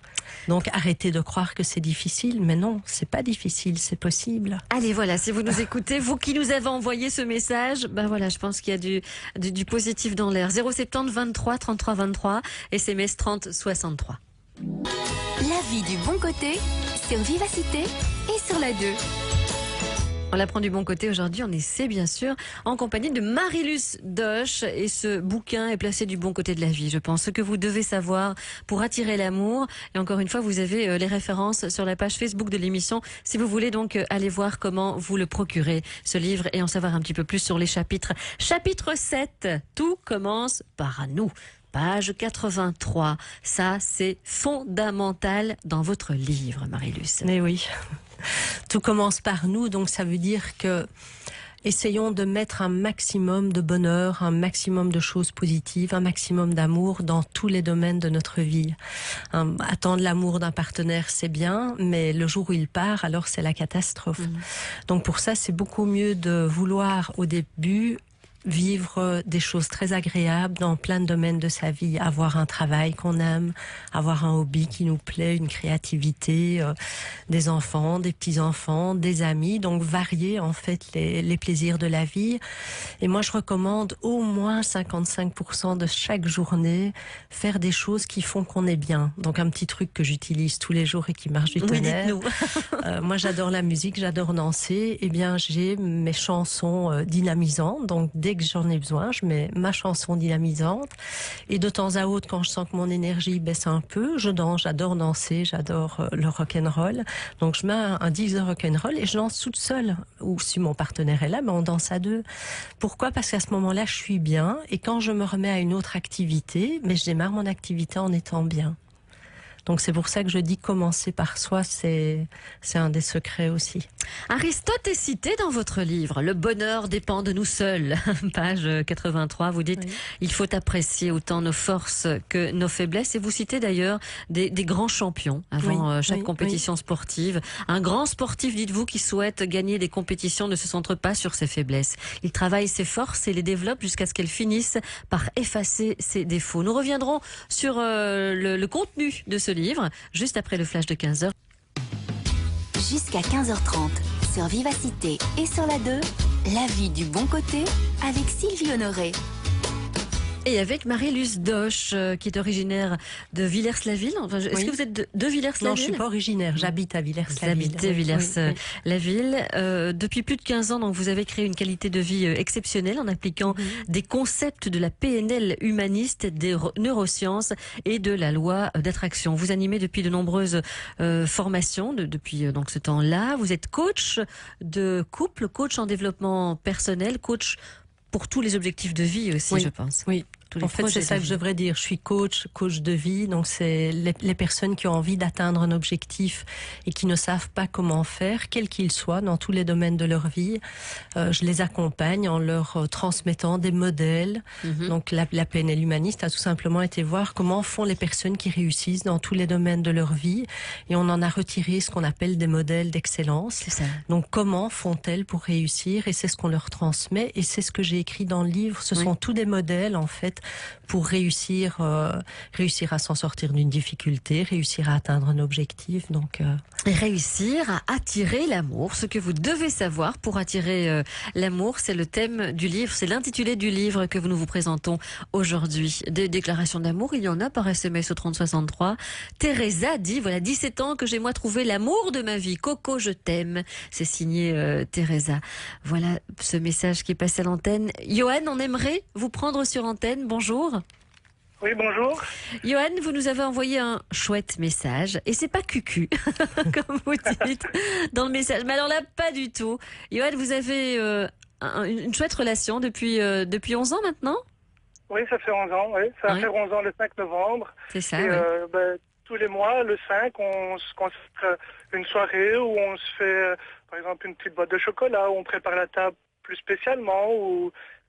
Donc arrêtez de croire que c'est difficile, mais non, c'est pas difficile, c'est possible. Allez voilà, si vous nous écoutez, vous qui nous avez envoyé ce message, ben voilà, je pense qu'il y a du positif dans l'air. 070 23 33 23, SMS 30 63. La vie du bon côté, sur Vivacité et sur la 2. On la prend du bon côté aujourd'hui, on essaie bien sûr en compagnie de Marie-Luce Doche et ce bouquin est placé du bon côté de la vie, je pense. Ce que vous devez savoir pour attirer l'amour et encore une fois vous avez les références sur la page Facebook de l'émission si vous voulez donc aller voir comment vous le procurer ce livre et en savoir un petit peu plus sur les chapitres. Chapitre 7, tout commence par nous. Page 83, ça c'est fondamental dans votre livre Marie-Luce. Mais oui. Tout commence par nous, donc ça veut dire que essayons de mettre un maximum de bonheur, un maximum de choses positives, un maximum d'amour dans tous les domaines de notre vie. Attendre l'amour d'un partenaire, c'est bien, mais le jour où il part, alors c'est la catastrophe. Donc pour ça, c'est beaucoup mieux de vouloir au début vivre des choses très agréables dans plein de domaines de sa vie, avoir un travail qu'on aime, avoir un hobby qui nous plaît, une créativité, des enfants, des petits-enfants, des amis, donc varier en fait les plaisirs de la vie. Et moi je recommande au moins 55% de chaque journée faire des choses qui font qu'on est bien. Donc un petit truc que j'utilise tous les jours et qui marche du tonnerre. Oui, dites-nous. Moi j'adore la musique, j'adore danser. Eh bien j'ai mes chansons dynamisantes, donc dès que j'en ai besoin, je mets ma chanson dynamisante et de temps à autre, quand je sens que mon énergie baisse un peu, je danse, j'adore danser, j'adore le rock'n'roll. Donc je mets un disque de rock'n'roll et je danse toute seule. Ou si mon partenaire est là, on danse à deux. Pourquoi? Parce qu'à ce moment-là, je suis bien et quand je me remets à une autre activité, je démarre mon activité en étant bien. Donc c'est pour ça que je dis commencer par soi, c'est un des secrets aussi. Aristote est cité dans votre livre. Le bonheur dépend de nous seuls. Page 83, vous dites, il faut apprécier autant nos forces que nos faiblesses. Et vous citez d'ailleurs des grands champions avant chaque compétition sportive. Un grand sportif, dites-vous, qui souhaite gagner des compétitions ne se centre pas sur ses faiblesses. Il travaille ses forces et les développe jusqu'à ce qu'elles finissent par effacer ses défauts. Nous reviendrons sur le contenu de ce livre, juste après le flash de 15h. Jusqu'à 15h30, sur Vivacité et sur la 2, la vie du bon côté avec Sylvie Honoré. Et avec Marie-Luce Doche, qui est originaire de Villers-la-Ville. Enfin, est-ce que vous êtes de Villers-la-Ville? Non, je ne suis pas originaire, j'habite à Villers-la-Ville. Vous habitez Villers-la-Ville. Depuis plus de 15 ans, donc, vous avez créé une qualité de vie exceptionnelle en appliquant des concepts de la PNL humaniste, des neurosciences et de la loi d'attraction. Vous animez depuis de nombreuses formations depuis donc ce temps-là. Vous êtes coach de couple, coach en développement personnel, coach pour tous les objectifs de vie aussi, je pense. Oui. En fait, c'est ça que je devrais dire. Je suis coach de vie. Donc, c'est les personnes qui ont envie d'atteindre un objectif et qui ne savent pas comment faire, quel qu'il soit, dans tous les domaines de leur vie. Je les accompagne en leur transmettant des modèles. Donc, la PNL humaniste a tout simplement été voir comment font les personnes qui réussissent dans tous les domaines de leur vie. Et on en a retiré ce qu'on appelle des modèles d'excellence. C'est ça. Donc, comment font-elles pour réussir? Et c'est ce qu'on leur transmet. Et c'est ce que j'ai écrit dans le livre. Ce sont tous des modèles, en fait, pour réussir à s'en sortir d'une difficulté, réussir à atteindre un objectif. Donc, réussir à attirer l'amour. Ce que vous devez savoir pour attirer l'amour, c'est le thème du livre, c'est l'intitulé du livre que nous vous présentons aujourd'hui. Des déclarations d'amour, il y en a par SMS au 3063. Teresa dit, voilà 17 ans que j'ai moi trouvé l'amour de ma vie. Coco, je t'aime. C'est signé Teresa. Voilà ce message qui est passé à l'antenne. Johan, on aimerait vous prendre sur antenne. Bonjour. Oui, bonjour. Johan, vous nous avez envoyé un chouette message, et c'est pas cucu, comme vous dites dans le message. Mais alors là, pas du tout. Johan, vous avez une chouette relation depuis 11 ans maintenant? Oui, ça fait 11 ans, oui. Ça va faire 11 ans le 5 novembre. C'est ça, et, tous les mois, le 5, on se consacre une soirée où on se fait, par exemple, une petite boîte de chocolat, où on prépare la table plus spécialement,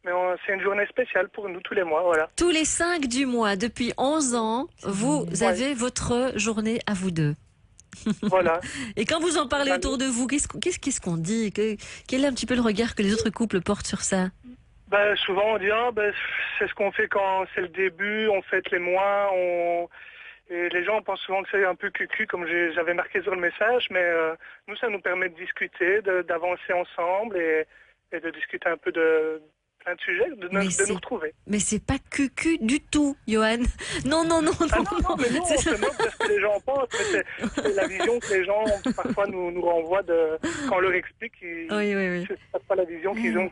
mais c'est une journée spéciale pour nous tous les mois, voilà. Tous les 5 du mois, depuis 11 ans, vous avez votre journée à vous deux. Voilà. Et quand vous en parlez autour de vous, qu'est-ce qu'on dit? Quel est un petit peu le regard que les autres couples portent sur ça? Souvent on dit c'est ce qu'on fait quand c'est le début, on fête les mois, et les gens pensent souvent que c'est un peu cucu, comme j'avais marqué sur le message, mais nous, ça nous permet de discuter, d'avancer ensemble et de discuter un peu de plein de sujets, de nous retrouver. Mais c'est pas cucu du tout, Johan. Non. Non, mais non, on se moque de ce que les gens pensent, mais c'est la vision que les gens parfois nous renvoient quand on leur explique. Oui. C'est pas la vision qu'ils ont.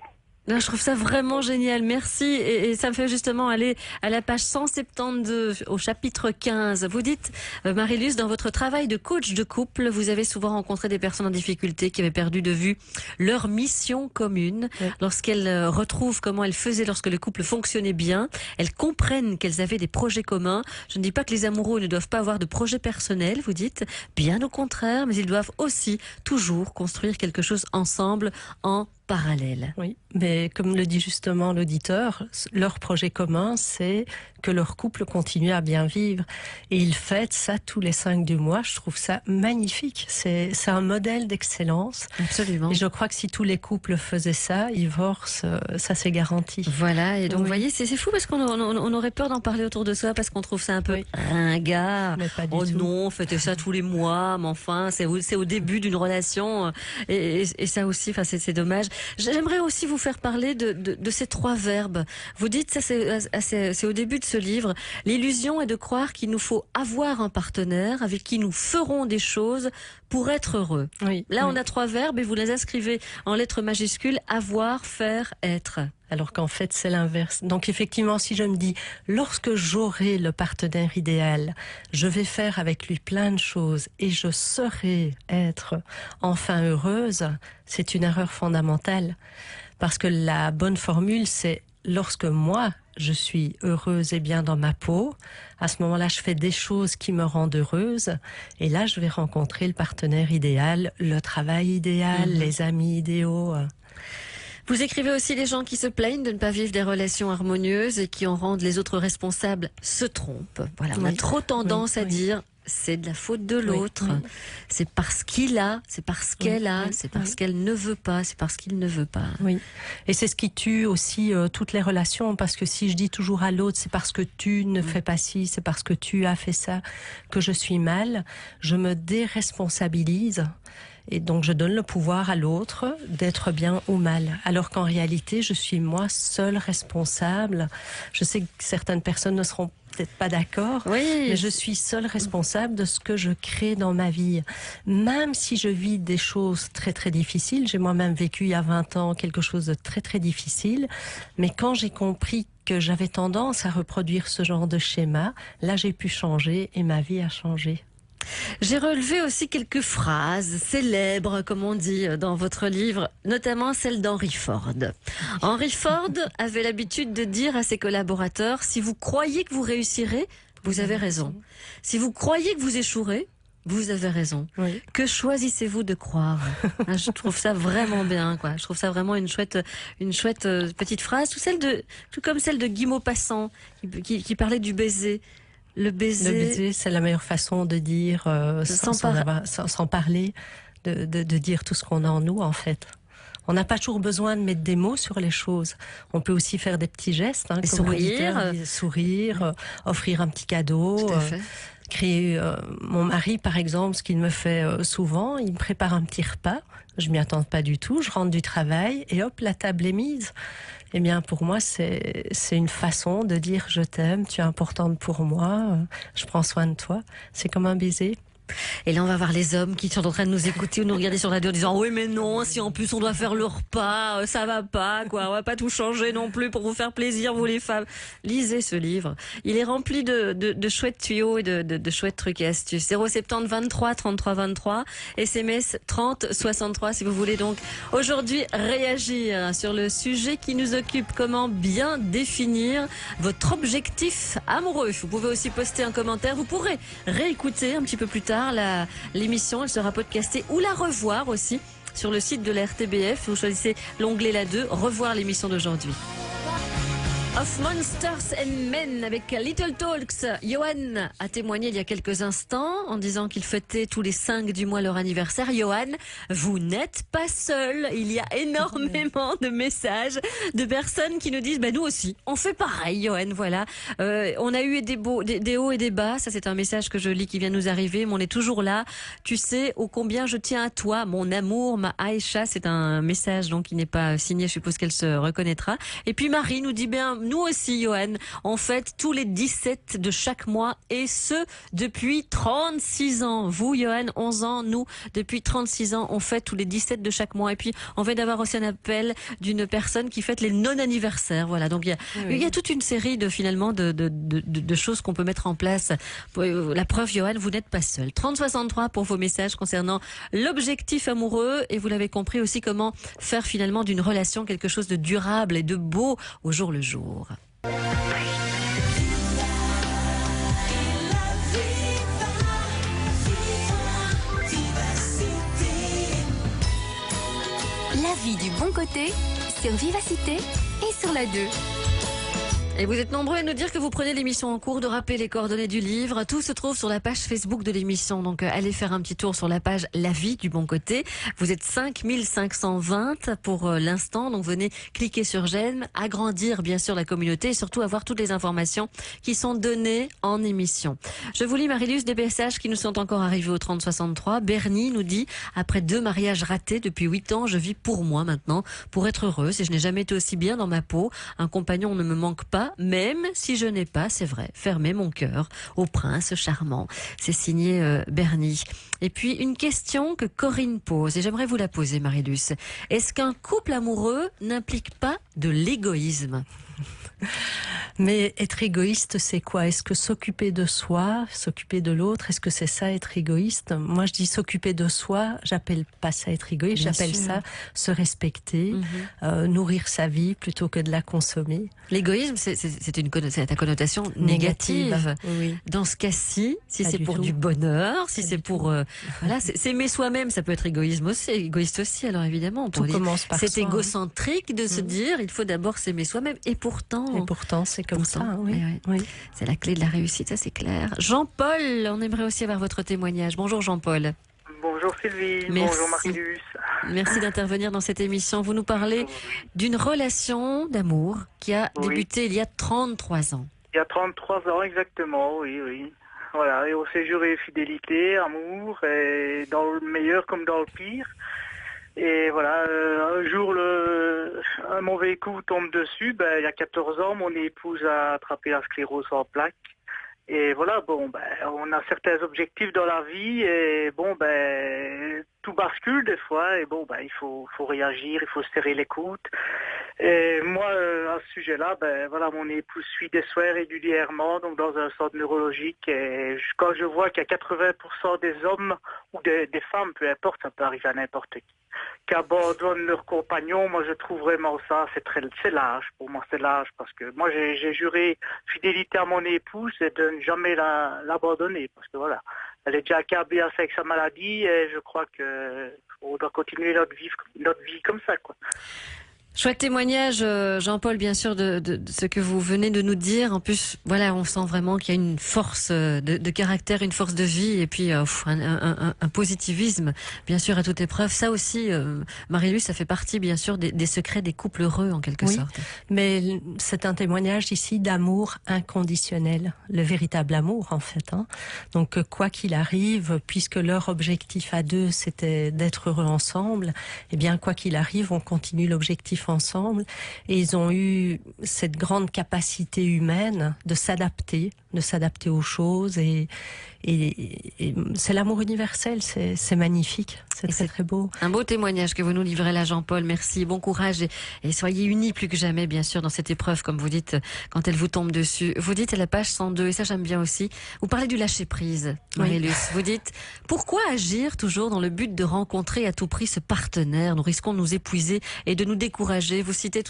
Non, je trouve ça vraiment génial, merci. Et ça me fait justement aller à la page 172, au chapitre 15. Vous dites, Marie-Luce, dans votre travail de coach de couple, vous avez souvent rencontré des personnes en difficulté qui avaient perdu de vue leur mission commune. Oui. Lorsqu'elles retrouvent comment elles faisaient lorsque le couple fonctionnait bien, elles comprennent qu'elles avaient des projets communs. Je ne dis pas que les amoureux ne doivent pas avoir de projets personnels, vous dites, bien au contraire, mais ils doivent aussi toujours construire quelque chose ensemble en parallèle. Oui, mais comme le dit justement l'auditeur, leur projet commun, c'est que leur couple continue à bien vivre. Et ils fêtent ça tous les 5 du mois. Je trouve ça magnifique. C'est un modèle d'excellence. Absolument. Et je crois que si tous les couples faisaient ça, divorce, ça c'est garanti. Voilà, et donc vous voyez, c'est fou parce qu'on aurait peur d'en parler autour de ça parce qu'on trouve ça un peu ringard. Mais pas du tout. Non, fêtez ça tous les mois, mais enfin, c'est au début d'une relation. Et ça aussi, c'est dommage. J'aimerais aussi vous faire parler de ces 3 verbes. Vous dites, ça c'est au début de ce livre, l'illusion est de croire qu'il nous faut avoir un partenaire avec qui nous ferons des choses pour être heureux. Oui, on a 3 verbes et vous les inscrivez en lettres majuscules, avoir, faire, être. Alors qu'en fait, c'est l'inverse. Donc effectivement, si je me dis, lorsque j'aurai le partenaire idéal, je vais faire avec lui plein de choses et je saurai être enfin heureuse, c'est une erreur fondamentale. Parce que la bonne formule, c'est lorsque moi, je suis heureuse et bien dans ma peau, à ce moment-là, je fais des choses qui me rendent heureuse et là, je vais rencontrer le partenaire idéal, le travail idéal, les amis idéaux. Vous écrivez aussi les gens qui se plaignent de ne pas vivre des relations harmonieuses et qui en rendent les autres responsables se trompent. Voilà, on a trop tendance à dire c'est de la faute de l'autre, c'est parce qu'il a, c'est parce qu'elle a, c'est parce qu'elle ne veut pas, c'est parce qu'il ne veut pas. Oui, et c'est ce qui tue aussi toutes les relations, parce que si je dis toujours à l'autre c'est parce que tu ne fais pas ci, c'est parce que tu as fait ça que je suis mal, je me déresponsabilise. Et donc, je donne le pouvoir à l'autre d'être bien ou mal. Alors qu'en réalité, je suis moi seule responsable. Je sais que certaines personnes ne seront peut-être pas d'accord, mais je suis seule responsable de ce que je crée dans ma vie. Même si je vis des choses très très difficiles, j'ai moi-même vécu il y a 20 ans quelque chose de très très difficile, mais quand j'ai compris que j'avais tendance à reproduire ce genre de schéma, là j'ai pu changer et ma vie a changé. J'ai relevé aussi quelques phrases célèbres, comme on dit dans votre livre, notamment celle d'Henry Ford. Henry Ford avait l'habitude de dire à ses collaborateurs, si vous croyez que vous réussirez, vous avez raison. Si vous croyez que vous échouerez, vous avez raison. Oui. Que choisissez-vous de croire? Je trouve ça vraiment bien, quoi. Je trouve ça vraiment une chouette petite phrase, tout comme celle de Guy Maupassant, qui parlait du baiser. Le baiser, c'est la meilleure façon de dire, sans parler, de dire tout ce qu'on a en nous, en fait. On n'a pas toujours besoin de mettre des mots sur les choses. On peut aussi faire des petits gestes, comme sourire, offrir un petit cadeau. Tout à fait. Créer mon mari, par exemple, ce qu'il me fait souvent, il me prépare un petit repas. Je m'y attends pas du tout. Je rentre du travail et hop, la table est mise. Eh bien, pour moi, c'est une façon de dire je t'aime, tu es importante pour moi, je prends soin de toi. C'est comme un baiser. Et là, on va voir les hommes qui sont en train de nous écouter ou nous regarder sur la radio en disant oui, mais non, si en plus on doit faire le repas, ça va pas, quoi. On va pas tout changer non plus pour vous faire plaisir, vous les femmes. Lisez ce livre. Il est rempli de chouettes tuyaux et de chouettes trucs et astuces. 070 23 33 23, SMS 30 63 si vous voulez donc aujourd'hui réagir sur le sujet qui nous occupe. Comment bien définir votre objectif amoureux? Vous pouvez aussi poster un commentaire. Vous pourrez réécouter un petit peu plus tard l'émission, elle sera podcastée ou la revoir aussi sur le site de la RTBF. Vous choisissez l'onglet la 2, revoir l'émission d'aujourd'hui. Of Monsters and Men avec Little Talks. Johan a témoigné il y a quelques instants en disant qu'il fêtait tous les 5 du mois leur anniversaire. Johan, vous n'êtes pas seul. Il y a énormément de messages de personnes qui nous disent nous aussi, on fait pareil, Johan. Voilà. On a eu des hauts et des bas. Ça, c'est un message que je lis qui vient nous arriver. Mais on est toujours là. Tu sais ô combien je tiens à toi, mon amour, ma Aïcha. C'est un message donc qui n'est pas signé. Je suppose qu'elle se reconnaîtra. Et puis Marie nous dit nous aussi, Johan, on fête tous les 17 de chaque mois et ce, depuis 36 ans. Vous, Johan, 11 ans, nous, depuis 36 ans, on fête tous les 17 de chaque mois. Et puis, on vient d'avoir aussi un appel d'une personne qui fête les non-anniversaires. Voilà, donc il y a toute une série de choses qu'on peut mettre en place. La preuve, Johan, vous n'êtes pas seul. 3063 pour vos messages concernant l'objectif amoureux et vous l'avez compris aussi comment faire finalement d'une relation quelque chose de durable et de beau au jour le jour. La vie du bon côté sur Vivacité et sur la 2. Et vous êtes nombreux à nous dire que vous prenez l'émission en cours, de rappeler les coordonnées du livre. Tout se trouve sur la page Facebook de l'émission. Donc, allez faire un petit tour sur la page La vie du bon côté. Vous êtes 5520 pour l'instant. Donc, venez cliquer sur j'aime, agrandir bien sûr la communauté et surtout avoir toutes les informations qui sont données en émission. Je vous lis, Marilus, des messages qui nous sont encore arrivés au 3063. Bernie nous dit, après 2 mariages ratés depuis 8 ans, je vis pour moi maintenant, pour être heureuse et je n'ai jamais été aussi bien dans ma peau. Un compagnon ne me manque pas. pas, même si je n'ai pas, c'est vrai, fermé mon cœur au prince charmant. C'est signé Bernie. Et puis une question que Corinne pose, et j'aimerais vous la poser, Marie-Luce. Est-ce qu'un couple amoureux n'implique pas de l'égoïsme ? Mais être égoïste, c'est quoi? Est-ce que s'occuper de soi, s'occuper de l'autre, est-ce que c'est ça être égoïste? Moi, je dis s'occuper de soi, j'appelle pas ça être égoïste, Bien j'appelle sûr. ça se respecter, nourrir sa vie plutôt que de la consommer. L'égoïsme, c'est la connotation négative. Oui. Dans ce cas-ci, si Pas c'est du pour tout. du bonheur, si Pas c'est du pour voilà, s'aimer soi-même, ça peut être égoïste aussi. Alors évidemment, Tout commence par c'est soi, hein. égocentrique de se dire, il faut d'abord s'aimer soi-même. Et pourtant, c'est comme ça, pourtant, oui. oui. Oui. C'est la clé de la réussite, ça c'est clair. Jean-Paul, on aimerait aussi avoir votre témoignage. Bonjour Jean-Paul. Bonjour Sylvie, Merci. bonjour Marie-Luce. Merci d'intervenir dans cette émission. Vous nous parlez d'une relation d'amour qui a Oui. débuté il y a 33 ans. Il y a 33 ans exactement, oui. Voilà, et on s'est juré fidélité, amour, et dans le meilleur comme dans le pire. Et voilà, un jour, un mauvais coup tombe dessus. Il y a 14 ans, mon épouse a attrapé la sclérose en plaques. Et voilà, on a certains objectifs dans la vie et tout bascule des fois et il faut réagir, il faut serrer les coudes. Et moi, à ce sujet-là, mon épouse suit des soins régulièrement, donc dans un centre neurologique. Et quand je vois qu'il y a 80% des hommes ou des femmes, peu importe, ça peut arriver à n'importe qui abandonnent leurs compagnons, moi je trouve vraiment ça, c'est l'âge. Pour moi, c'est l'âge parce que moi j'ai juré fidélité à mon épouse et de ne jamais l'abandonner parce que voilà, elle est déjà accablée avec sa maladie et je crois que on doit continuer notre vie comme ça, quoi. Chouette témoignage, Jean-Paul, bien sûr, de ce que vous venez de nous dire. En plus, voilà, on sent vraiment qu'il y a une force de caractère, une force de vie, et puis un positivisme, bien sûr, à toute épreuve. Ça aussi, Marie-Luce, ça fait partie, bien sûr, des secrets des couples heureux, en quelque sorte. Mais c'est un témoignage ici d'amour inconditionnel, le véritable amour, en fait. Hein. Donc, quoi qu'il arrive, puisque leur objectif à deux, c'était d'être heureux ensemble, eh bien, quoi qu'il arrive, on continue l'objectif ensemble, et ils ont eu cette grande capacité humaine de s'adapter aux choses, et c'est l'amour universel, c'est magnifique, c'est très très beau. Un beau témoignage que vous nous livrez là, Jean-Paul, merci, bon courage, et soyez unis plus que jamais, bien sûr, dans cette épreuve, comme vous dites, quand elle vous tombe dessus. Vous dites à la page 102, et ça j'aime bien aussi, vous parlez du lâcher-prise, Marie-Luce. Vous dites, pourquoi agir toujours dans le but de rencontrer à tout prix ce partenaire? Nous risquons de nous épuiser et de nous décourager. Vous citez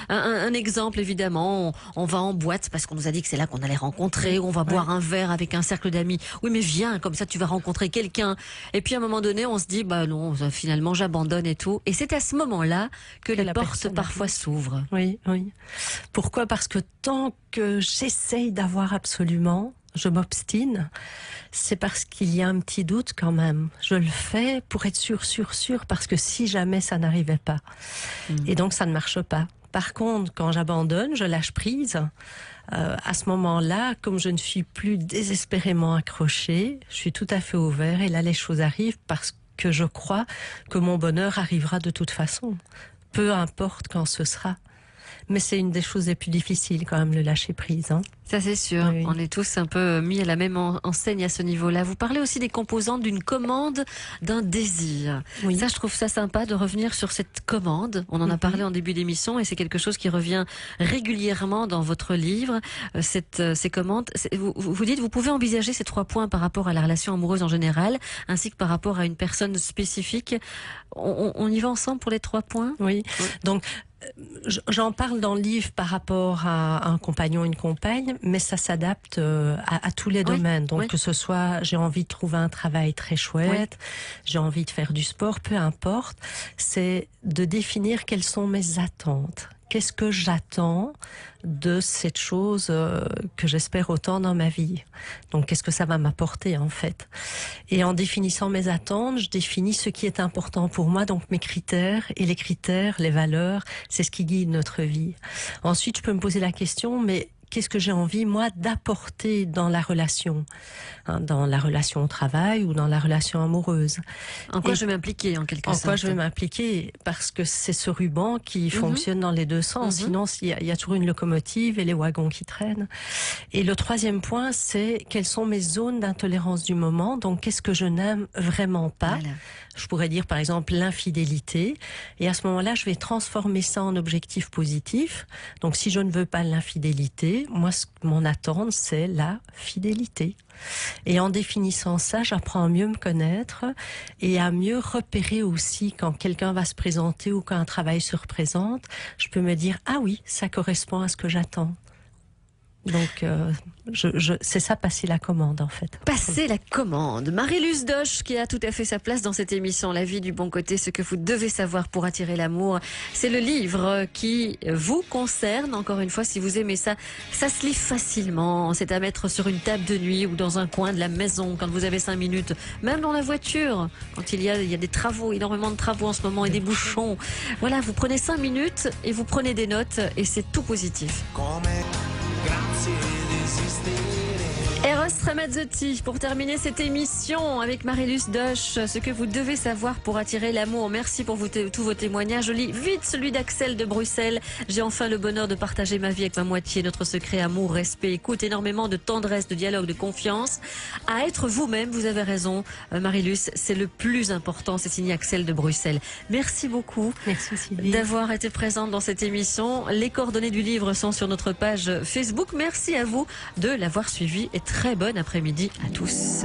un exemple, évidemment, on va en boîte parce qu'on nous a dit que c'est là qu'on allait rencontrer, on va boire un verre avec un cercle d'amis. Oui, mais viens, comme ça tu vas rencontrer quelqu'un. Et puis à un moment donné, on se dit, non, finalement j'abandonne et tout. Et c'est à ce moment-là que les portes parfois s'ouvrent. Oui. Pourquoi? Parce que tant que j'essaye d'avoir absolument, je m'obstine, c'est parce qu'il y a un petit doute quand même. Je le fais pour être sûr, parce que si jamais ça n'arrivait pas. Et donc ça ne marche pas. Par contre, quand j'abandonne, je lâche prise. À ce moment-là, comme je ne suis plus désespérément accrochée, je suis tout à fait ouvert et là les choses arrivent parce que je crois que mon bonheur arrivera de toute façon. Peu importe quand ce sera. Mais c'est une des choses les plus difficiles quand même, le lâcher prise. Hein. Ça c'est sûr, oui. On est tous un peu mis à la même enseigne à ce niveau-là. Vous parlez aussi des composantes d'une commande, d'un désir. Oui. Ça, je trouve ça sympa de revenir sur cette commande. On en a parlé en début d'émission et c'est quelque chose qui revient régulièrement dans votre livre, ces commandes. Vous dites, vous pouvez envisager ces 3 points par rapport à la relation amoureuse en général, ainsi que par rapport à une personne spécifique. On y va ensemble pour les 3 points? Oui. Donc, j'en parle dans le livre par rapport à un compagnon, une compagne, mais ça s'adapte à tous les domaines. Donc que ce soit, j'ai envie de trouver un travail très chouette, j'ai envie de faire du sport, peu importe, c'est de définir quelles sont mes attentes. Qu'est-ce que j'attends de cette chose que j'espère autant dans ma vie? Donc, qu'est-ce que ça va m'apporter, en fait? Et en définissant mes attentes, je définis ce qui est important pour moi, donc mes critères. Et les critères, les valeurs, c'est ce qui guide notre vie. Ensuite, je peux me poser la question, mais qu'est-ce que j'ai envie, moi, d'apporter dans la relation, dans la relation au travail ou dans la relation amoureuse. En quoi je vais m'impliquer, en quelque sorte. En quoi je vais m'impliquer, parce que c'est ce ruban qui fonctionne dans les deux sens. Sinon, il y a toujours une locomotive et les wagons qui traînent. Et le troisième point, c'est quelles sont mes zones d'intolérance du moment. Donc, qu'est-ce que je n'aime vraiment pas. Voilà. Je pourrais dire, par exemple, l'infidélité. Et à ce moment-là, je vais transformer ça en objectif positif. Donc, si je ne veux pas l'infidélité, moi, mon attente, c'est la fidélité. Et en définissant ça, j'apprends à mieux me connaître et à mieux repérer aussi quand quelqu'un va se présenter ou quand un travail se représente. Je peux me dire, ah oui, ça correspond à ce que j'attends. Donc, c'est ça, passer la commande, en fait. Passer la commande. Marie-Luce Doche, qui a tout à fait sa place dans cette émission, La vie du bon côté, ce que vous devez savoir pour attirer l'amour. C'est le livre qui vous concerne. Encore une fois, si vous aimez ça, ça se lit facilement. C'est à mettre sur une table de nuit ou dans un coin de la maison quand vous avez 5 minutes. Même dans la voiture, quand il y a des travaux, énormément de travaux en ce moment et des bouchons. Voilà, vous prenez 5 minutes et vous prenez des notes et c'est tout positif. Eros Ramazzotti, pour terminer cette émission avec Marie-Luce Doche, ce que vous devez savoir pour attirer l'amour. Merci pour tous vos témoignages. Je lis vite celui d'Axel de Bruxelles. J'ai enfin le bonheur de partager ma vie avec ma moitié. Notre secret, amour, respect, écoute, énormément de tendresse, de dialogue, de confiance. À être vous-même, vous avez raison, Marie-Luce, c'est le plus important. C'est signé Axel de Bruxelles. Merci beaucoup. Merci Sylvie d'avoir été présente dans cette émission. Les coordonnées du livre sont sur notre page Facebook. Merci à vous de l'avoir suivi et très bon après-midi à tous.